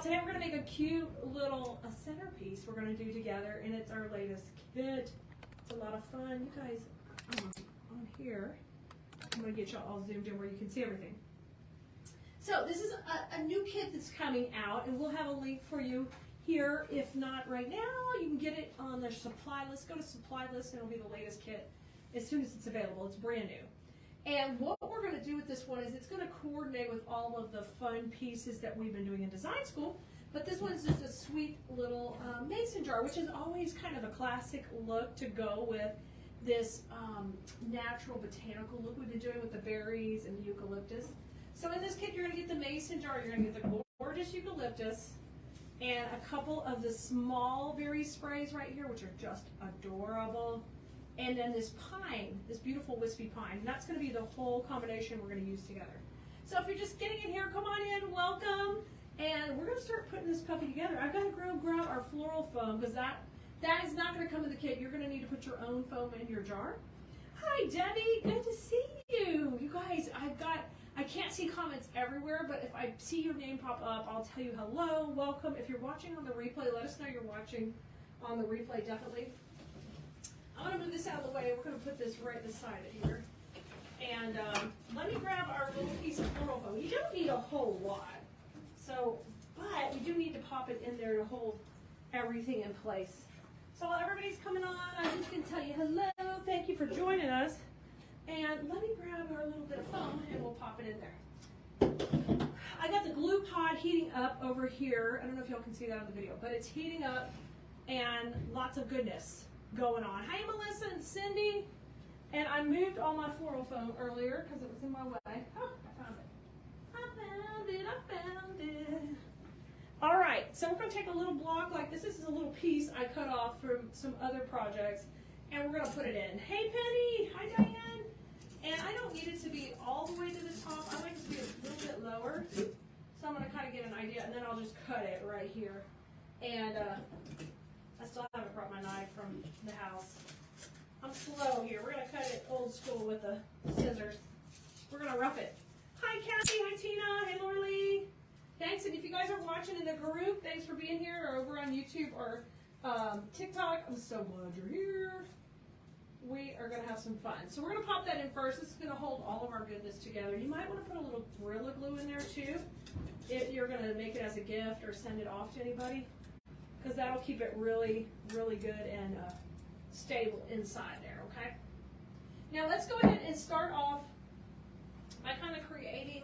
today we're going to make a cute little centerpiece we're going to do together, and it's our latest kit. It's a lot of fun. You guys, on here, I'm going to get y'all all zoomed in where you can see everything. So this is a new kit that's coming out, and we'll have a link for you here. If not right now, you can get it on their supply list. Go to supply list, and it'll be the latest kit as soon as it's available. It's brand new. And what we're going to do with this one is it's going to coordinate with all of the fun pieces that we've been doing in design school. But this one's just a sweet little mason jar, which is always kind of a classic look to go with this natural botanical look we've been doing with the berries and the eucalyptus. So in this kit, you're going to get the mason jar, you're going to get the gorgeous eucalyptus, and a couple of the small berry sprays right here, which are just adorable. And then this pine, this beautiful wispy pine. And that's going to be the whole combination we're going to use together. So if you're just getting in here, come on in, welcome. And we're going to start putting this puppy together. I've got to grab our floral foam, because that is not going to come in the kit. You're going to need to put your own foam in your jar. Hi, Debbie. Good to see you. You guys, I can't see comments everywhere, but if I see your name pop up, I'll tell you hello, welcome. If you're watching on the replay, let us know you're watching on the replay, definitely. I'm going to move this out of the way. We're going to put this right beside it here. And let me grab our little piece of floral foam. You don't need a whole lot, but you do need to pop it in there to hold everything in place. So while everybody's coming on, I'm just going to tell you hello. Thank you for joining us. And let me grab our little bit of foam and we'll pop it in there. I got the glue pot heating up over here. I don't know if y'all can see that on the video, but it's heating up and lots of goodness going on. Hi, Melissa and Cindy. And I moved all my floral foam earlier because it was in my way. Oh, I found it. I found it. All right, so we're going to take a little block like this. This is a little piece I cut off from some other projects, and we're going to put it in. Hey, Penny. Hi, Diane. And I don't need it to be all the way to the top. I like it to be a little bit lower. So I'm going to kind of get an idea, and then I'll just cut it right here. And I still haven't brought my knife from the house. I'm slow here. We're going to cut it old school with the scissors. We're going to rough it. Hi, Kathy. Hi, Tina. Hey, Lorely. Thanks. And if you guys are watching in the group, thanks for being here, or over on YouTube or TikTok. I'm so glad you're here. We are going to have some fun. So we're going to pop that in first. This is going to hold all of our goodness together. You might want to put a little Gorilla Glue in there too, if you're going to make it as a gift or send it off to anybody, because that'll keep it really, really good and stable inside there, okay? Now let's go ahead and start off by kind of creating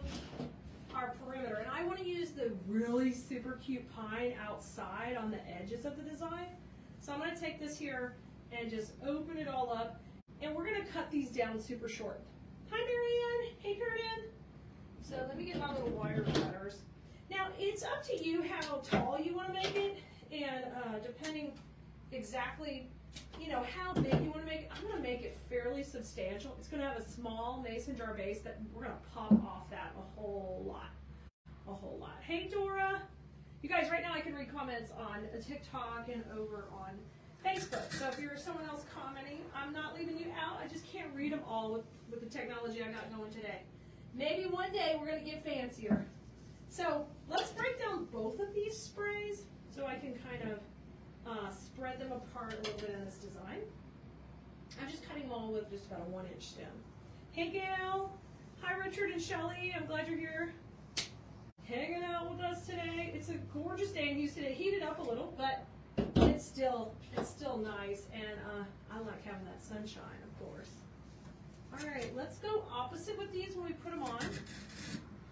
our perimeter. And I want to use the really super cute pine outside on the edges of the design. So I'm going to take this here and just open it all up, and we're going to cut these down super short. Hi, Marianne. Hey, Curtin. So let me get my little wire cutters. Now, it's up to you how tall you want to make it, and depending exactly, you know, how big you want to make it. I'm going to make it fairly substantial. It's going to have a small mason jar base that we're going to pop off that a whole lot. A whole lot. Hey, Dora. You guys, right now I can read comments on TikTok and over on Facebook. So if you're someone else commenting, I'm not leaving you out. I just can't read them all with the technology I got going today. Maybe one day we're going to get fancier. So let's break down both of these sprays so I can kind of spread them apart a little bit in this design. I'm just cutting them all with just about a 1-inch stem. Hey, Gail. Hi, Richard and Shelly. I'm glad you're here hanging out with us today. It's a gorgeous day in Houston. It heated up a little, but it's still nice, and I like having that sunshine, of course. All right, let's go opposite with these when we put them on.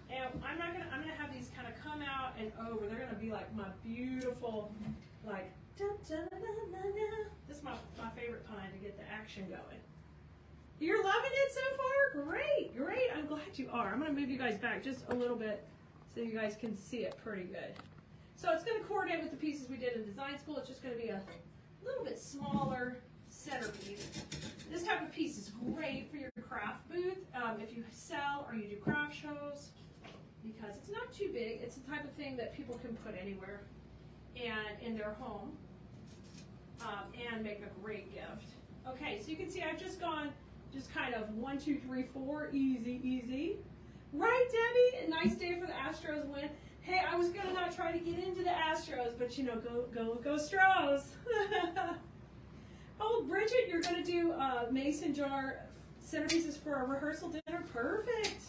And I'm gonna have these kind of come out and over. They're gonna be like my beautiful, like da, da, da, da, da. This is my favorite pine to get the action going. You're loving it so far? Great, great. I'm glad you are. I'm gonna move you guys back just a little bit so you guys can see it pretty good. So it's going to coordinate with the pieces we did in design school. It's just going to be a little bit smaller centerpiece. This type of piece is great for your craft booth if you sell or you do craft shows, because it's not too big. It's the type of thing that people can put anywhere and in their home and make a great gift. Okay, so you can see I've just gone just kind of 1, 2, 3, 4, easy, easy. Right, Debbie? A nice day for the Astros win. Hey, I was gonna not try to get into the Astros, but you know, go Stros. Oh, Bridget, you're gonna do mason jar centerpieces for a rehearsal dinner. Perfect.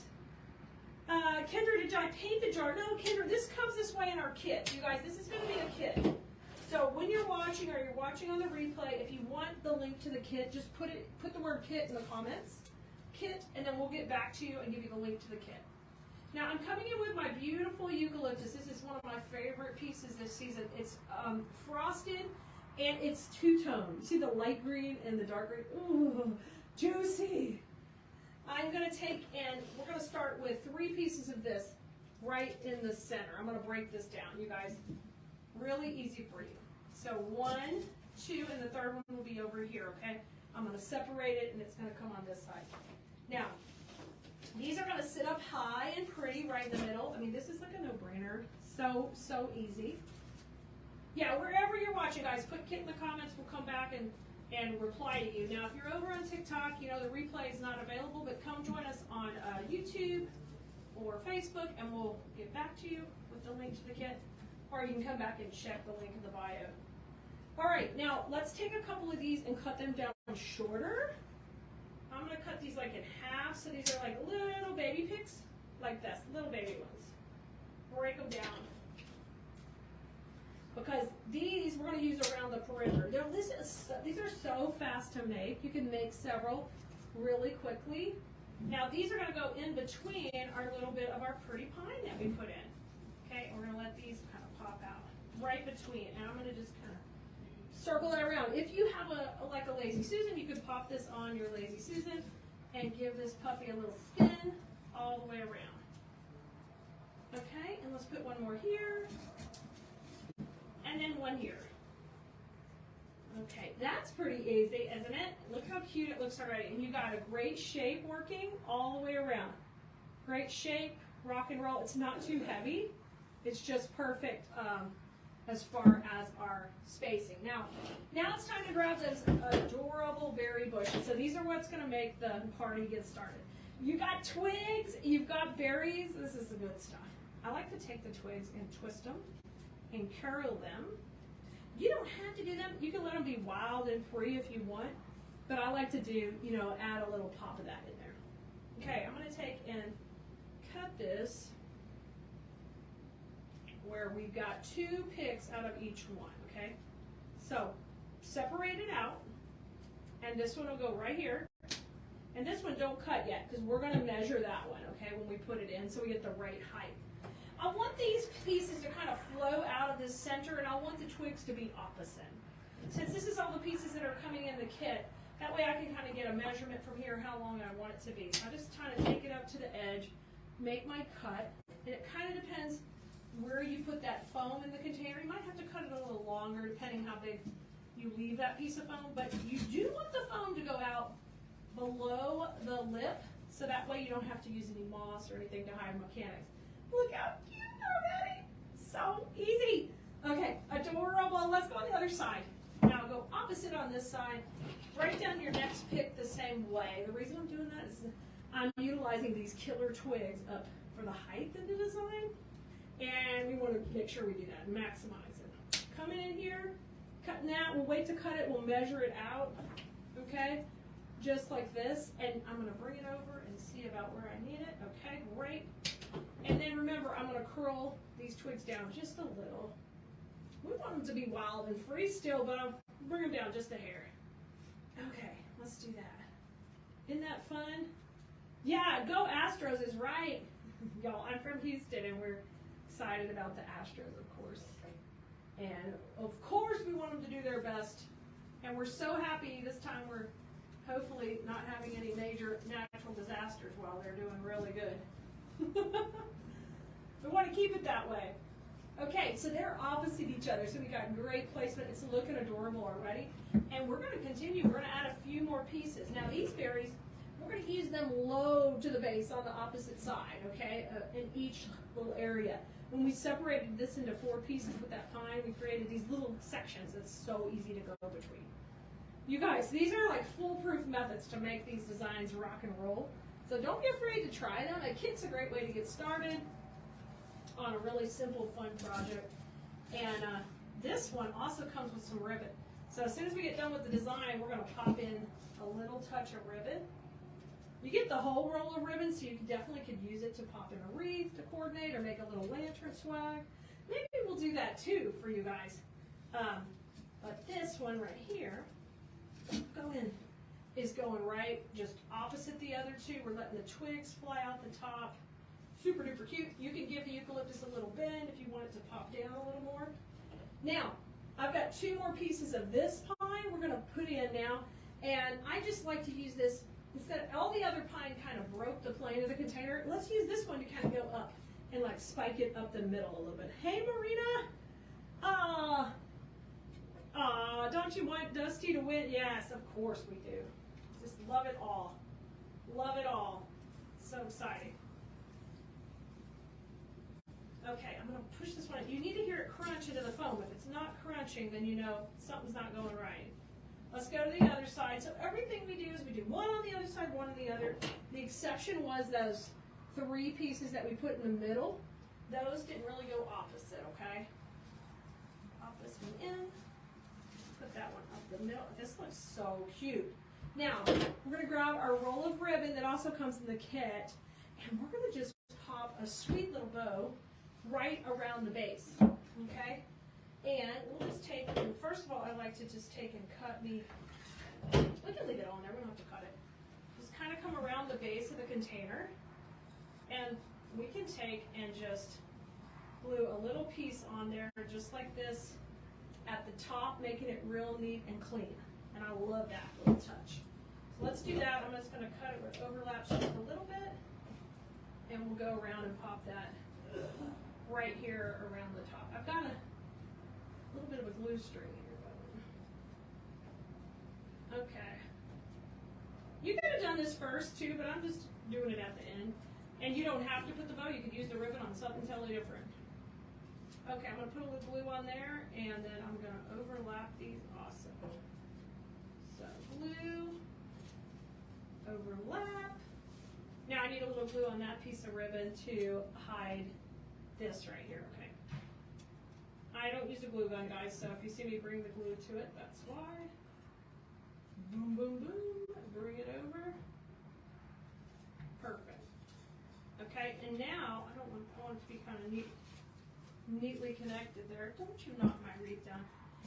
Kendra, did I paint the jar? No, Kendra, this comes this way in our kit. You guys, this is gonna be a kit. So when you're watching or you're watching on the replay, if you want the link to the kit, just put the word kit in the comments. Kit, and then we'll get back to you and give you the link to the kit. Now I'm coming in with my beautiful eucalyptus. This is one of my favorite pieces this season. It's frosted and it's two-tone. You see the light green and the dark green? Ooh, juicy. I'm going to take and we're going to start with 3 pieces of this right in the center. I'm going to break this down, you guys. Really easy for you. So 1, 2, and the third one will be over here, okay? I'm going to separate it and it's going to come on this side. Now, these are going to sit up high and pretty right in the middle. I mean, this is like a no-brainer. So easy. Yeah, wherever you're watching, guys, put Kit in the comments. We'll come back and reply to you. Now, if you're over on TikTok, you know the replay is not available, but come join us on YouTube or Facebook, and we'll get back to you with the link to the kit. Or you can come back and check the link in the bio. All right, now let's take a couple of these and cut them down shorter. I'm going to cut these like in half, so these are like little baby picks, like this, little baby ones. Break them down. Because these we're going to use around the perimeter. Now, these are so fast to make. You can make several really quickly. Now these are going to go in between our little bit of our pretty pine that we put in. Okay, and we're going to let these kind of pop out right between. And I'm going to just kind of circle it around. If you have like a Lazy Susan, you could pop this on your Lazy Susan and give this puppy a little spin all the way around. Okay, and let's put one more here. And then one here. Okay, that's pretty easy, isn't it? Look how cute it looks already. And you got a great shape working all the way around. Great shape, rock and roll. It's not too heavy. It's just perfect as far as our spacing. Now it's time to grab those adorable berry bushes. So these are what's going to make the party get started. You got twigs, you've got berries. This is the good stuff. I like to take the twigs and twist them and curl them. You don't have to do them. You can let them be wild and free if you want, but I like to do, you know, add a little pop of that in there. Okay, I'm going to take and cut this where we've got 2 picks out of each one, okay? So separate it out, and this one will go right here. And this one don't cut yet because we're going to measure that one, okay, when we put it in so we get the right height. I want these pieces to kind of flow out of this center, and I want the twigs to be opposite. Since this is all the pieces that are coming in the kit, that way I can kind of get a measurement from here how long I want it to be. So I just kind of take it up to the edge, make my cut, and it kind of depends where you put that foam in the container. You might have to cut it a little longer depending how big you leave that piece of foam, but you do want the foam to go out below the lip, so that way you don't have to use any moss or anything to hide mechanics. Look how cute already. So easy. Okay, adorable. Let's go on the other side. Now go opposite on this side. Write down your next pick the same way. The reason I'm doing that is I'm utilizing these killer twigs up for the height of the design. And we want to make sure we do that, maximize it. Coming in here, cutting that. We'll wait to cut it. We'll measure it out. Okay, just like this. And I'm going to bring it over and see about where I need it. Okay, great. And then remember, I'm going to curl these twigs down just a little. We want them to be wild and free still, but I'll bring them down just a hair. Okay, let's do that. Isn't that fun? Yeah, go Astros is right. Y'all, I'm from Houston, and we're excited about the Astros, of course. And of course, we want them to do their best. And we're so happy this time we're hopefully not having any major natural disasters while they're doing really good. We want to keep it that way. Okay, so they're opposite each other, so we got great placement. It's looking adorable already. And we're going to continue. We're going to add a few more pieces. Now these berries, we're going to use them low to the base on the opposite side, okay, in each little area. When we separated this into 4 pieces with that pine, we created these little sections that's so easy to go between. You guys, these are like foolproof methods to make these designs rock and roll. So don't be afraid to try them. A kit's a great way to get started. on a really simple, fun project. And this one also comes with some ribbon. So as soon as we get done with the design, we're going to pop in a little touch of ribbon. You get the whole roll of ribbon, so you definitely could use it to pop in a wreath to coordinate or make a little lantern swag. Maybe we'll do that too for you guys. But this one right here, is going right just opposite the other two. We're letting the twigs fly out the top. Super duper cute. You can give the eucalyptus a little bend if you want it to pop down a little more. Now, I've got 2 more pieces of this pine we're going to put in now. And I just like to use this, instead of all the other pine kind of broke the plane of the container, let's use this one to kind of go up and like spike it up the middle a little bit. Hey Marina! Don't you want Dusty to win? Yes, of course we do. Just love it all. Love it all. So exciting. Okay, I'm going to push this one. You need to hear it crunch into the foam. If it's not crunching, then you know something's not going right. Let's go to the other side. So everything we do is we do one on the other side, one on the other. The exception was those 3 pieces that we put in the middle. Those didn't really go opposite, okay? Pop this one in. Put that one up the middle. This looks so cute. Now, we're going to grab our roll of ribbon that also comes in the kit, and we're going to just pop a sweet little bow right around the base, okay? And we'll just take, first of all, I like to just take and cut me, we can leave it on there, we don't have to cut it. Just kind of come around the base of the container, and we can take and just glue a little piece on there, just like this, at the top, making it real neat and clean. And I love that little touch. So let's do that. I'm just going to cut it where it overlaps just a little bit, and we'll go around and pop that right here around the top. I've got a little bit of a glue string here going. Okay. You could have done this first too, but I'm just doing it at the end. And you don't have to put the bow. You could use the ribbon on something totally different. Okay, I'm going to put a little glue on there, and then I'm going to overlap these also. So glue, overlap. Now I need a little glue on that piece of ribbon to hide this right here, okay? I don't use a glue gun, guys, so if you see me bring the glue to it, that's why. Boom, boom, boom, bring it over. Perfect. Okay, and now, I want it to be kind of neatly connected there. Don't you knock my wreath down.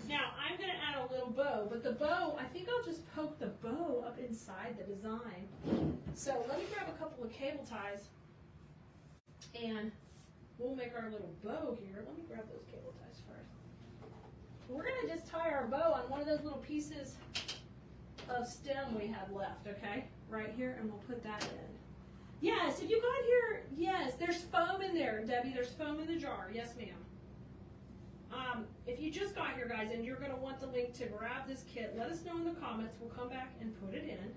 Now, I'm going to add a little bow, but the bow, I think I'll just poke the bow up inside the design. So let me grab a couple of cable ties, and we'll make our little bow here. Let me grab those cable ties first. We're going to just tie our bow on one of those little pieces of stem we have left, okay? Right here, and we'll put that in. Yes, if you got here, yes, there's foam in there, Debbie. There's foam in the jar. Yes, ma'am. If you just got here, guys, and you're going to want the link to grab this kit, let us know in the comments. We'll come back and put it in.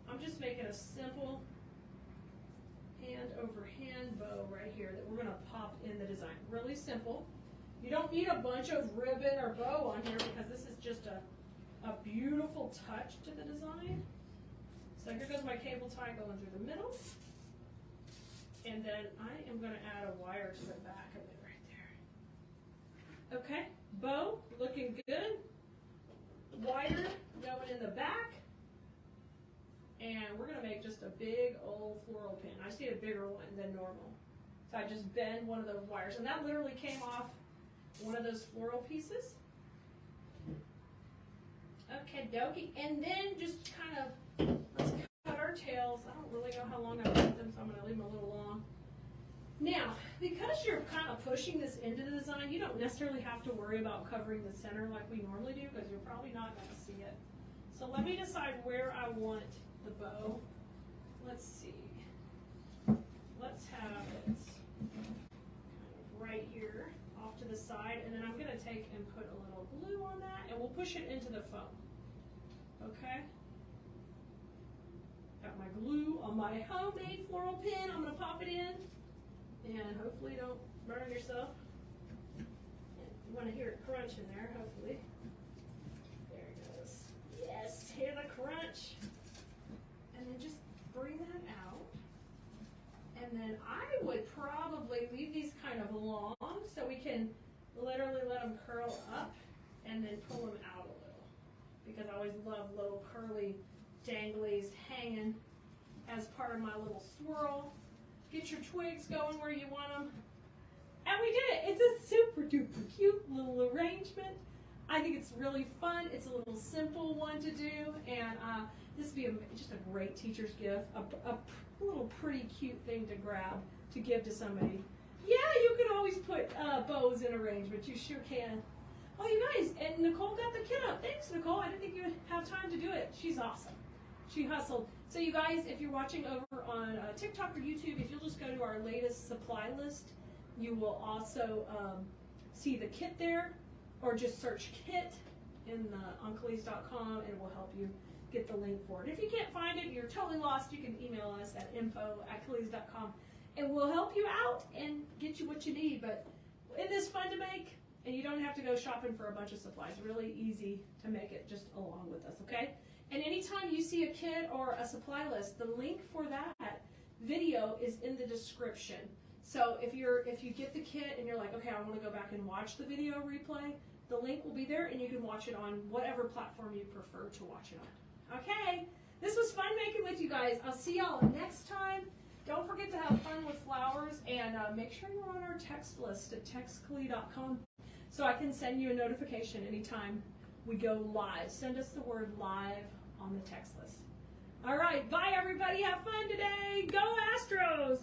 I'm just making a simple hand over hand bow right here that we're going to pop in the design. Really simple. You don't need a bunch of ribbon or bow on here because this is just a beautiful touch to the design. So here goes my cable tie going through the middle. And then I am going to add a wire to the back of it right there. Okay, bow looking good. Wire going in the back. And we're going to make just a big old floral pin. I just need a bigger one than normal. So I just bend one of those wires. And that literally came off one of those floral pieces. Okay, dokie. And then just kind of, let's cut our tails. I don't really know how long I've left them, so I'm going to leave them a little long. Now, because you're kind of pushing this into the design, you don't necessarily have to worry about covering the center like we normally do because you're probably not going to see it. So let me decide where I want the bow. Let's see. Let's have it kind of right here off to the side, and then I'm going to take and put a little glue on that, and we'll push it into the foam. Okay? Got my glue on my homemade floral pin. I'm going to pop it in, and hopefully don't burn yourself. You want to hear it crunch in there, hopefully. There it goes. Yes, hear the crunch. And then just bring that out. And then I would probably leave these kind of long, so we can literally let them curl up and then pull them out a little. Because I always love little curly danglies hanging as part of my little swirl. Get your twigs going where you want them. And we did it. It's a super duper cute little arrangement. I think it's really fun. It's a little simple one to do, and this would be just a great teacher's gift, a little pretty cute thing to grab to give to somebody. Yeah, you can always put bows in arrangement. You sure can. Oh, you guys, and Nicole got the kit up. Thanks, Nicole. I didn't think you would have time to do it. She's awesome. She hustled. So you guys, if you're watching over on TikTok or YouTube, if you'll just go to our latest supply list, you will also see the kit there, or just search kit on Keleas.com, and it will help you get the link for it. If you can't find it, you're totally lost, you can email us at info@Keleas.com, and we'll help you out and get you what you need. But it is fun to make, and you don't have to go shopping for a bunch of supplies. Really easy to make it just along with us, okay? And anytime you see a kit or a supply list, the link for that video is in the description. So if you get the kit and you're like, okay, I want to go back and watch the video replay, the link will be there, and you can watch it on whatever platform you prefer to watch it on. Okay, this was fun making with you guys. I'll see y'all next time. Don't forget to have fun with flowers, and make sure you're on our text list at textkeleas.com so I can send you a notification anytime we go live. Send us the word live on the text list. All right, bye everybody. Have fun today. Go Astros!